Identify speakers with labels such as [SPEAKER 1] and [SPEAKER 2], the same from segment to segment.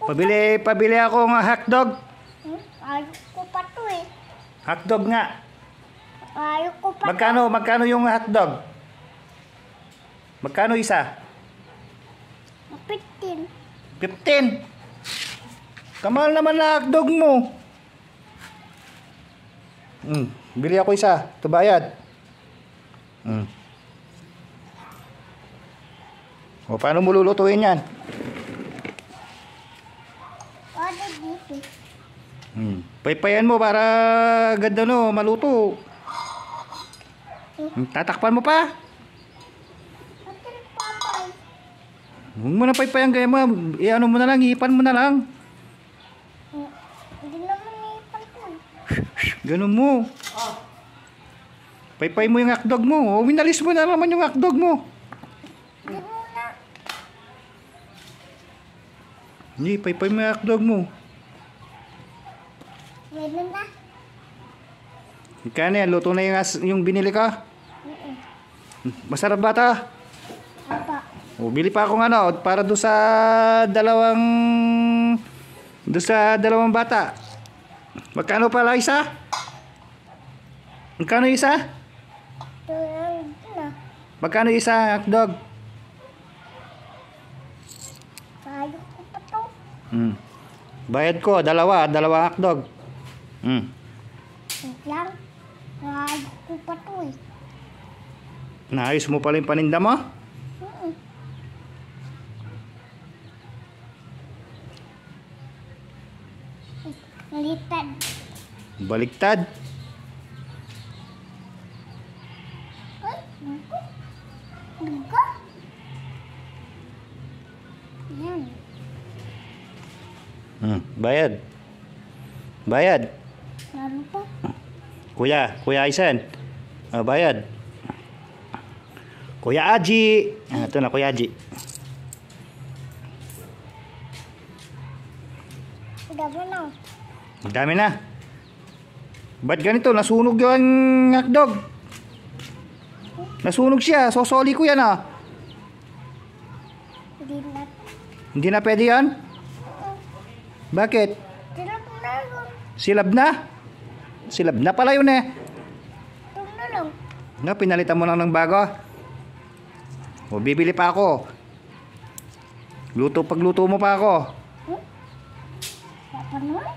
[SPEAKER 1] Pabili ako ng hotdog.
[SPEAKER 2] Ayoko pa to eh.
[SPEAKER 1] Hotdog nga.
[SPEAKER 2] Ayoko pa
[SPEAKER 1] Magkano yung hotdog? Magkano isa?
[SPEAKER 2] 15.
[SPEAKER 1] 15. Kamahal naman na hotdog mo. Bili ako isa. Ito bayad. O, paano mo lulutuin yan?
[SPEAKER 2] Order dito.
[SPEAKER 1] Paypayan mo para ganda no, maluto. Tatakpan mo pa.
[SPEAKER 2] Atin papay.
[SPEAKER 1] Huwag mo na paypayan gaya mo. Ano mo na lang, ipan mo na lang.
[SPEAKER 2] Hindi naman ipan ko eh.
[SPEAKER 1] Ganun mo. Paypay mo yung hotdog mo. O, winalis mo na naman yung hotdog mo.
[SPEAKER 2] Hindi muna.
[SPEAKER 1] Hindi, paypay mo yung hotdog mo.
[SPEAKER 2] Meron na.
[SPEAKER 1] Kaya yan, luto na yung binili ka. Masarap ba ito?
[SPEAKER 2] Apa.
[SPEAKER 1] O, bili pa akong ano, para doon sa dalawang bata. Magkano pala isa? Magkano isa?
[SPEAKER 2] Ito lang na.
[SPEAKER 1] Magkano isa hotdog?
[SPEAKER 2] Ayoko pa to.
[SPEAKER 1] Bayad ko, dalawang hotdog.
[SPEAKER 2] Wait lang. Ayoko pa to eh.
[SPEAKER 1] Naayos mo pala yung paninda mo?
[SPEAKER 2] Nalitad.
[SPEAKER 1] Baliktad.
[SPEAKER 2] Ay, buko. Buko. Yan.
[SPEAKER 1] Bayad. Bayad.
[SPEAKER 2] Lalo pa.
[SPEAKER 1] Kuya Aisen. Bayad. Kuya Aji. Ito na, Kuya Aji.
[SPEAKER 2] Dami na.
[SPEAKER 1] Ang dami na. Ba't ganito? Nasunog yung hotdog. Nasunog siya. Sosoli ko yan ah.
[SPEAKER 2] Hindi na.
[SPEAKER 1] Hindi na pwede yan? Bakit?
[SPEAKER 2] Silap na yun.
[SPEAKER 1] Silab na? Silab na pala yun eh.
[SPEAKER 2] Ito na lang.
[SPEAKER 1] Nga, pinalitan mo lang ng bago. O, bibili pa ako. Pagluto mo pa ako.
[SPEAKER 2] Apa naman?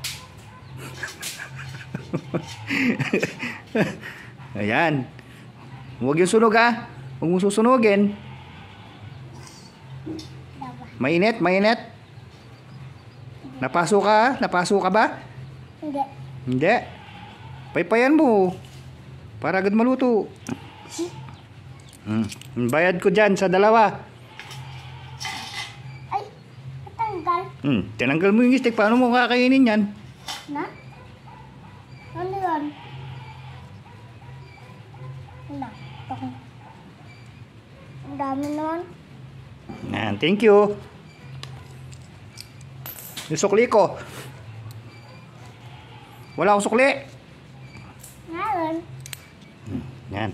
[SPEAKER 1] Ayan. Huwag yung sunog ha. Huwag mo susunugin. Mainit. Napaso ka? Napaso ka ba?
[SPEAKER 2] Hindi.
[SPEAKER 1] Hindi. Paypayan mo. Para agad maluto. Bayad ko dyan sa dalawa.
[SPEAKER 2] Ay, natanggal.
[SPEAKER 1] Tinanggal mo yung steak. Paano mo kakainin yan?
[SPEAKER 2] Na? Ano yun? Na. Ang dami naman.
[SPEAKER 1] Thank you. Yung sukli ko. Wala akong sukli.
[SPEAKER 2] Ngayon.
[SPEAKER 1] Yan.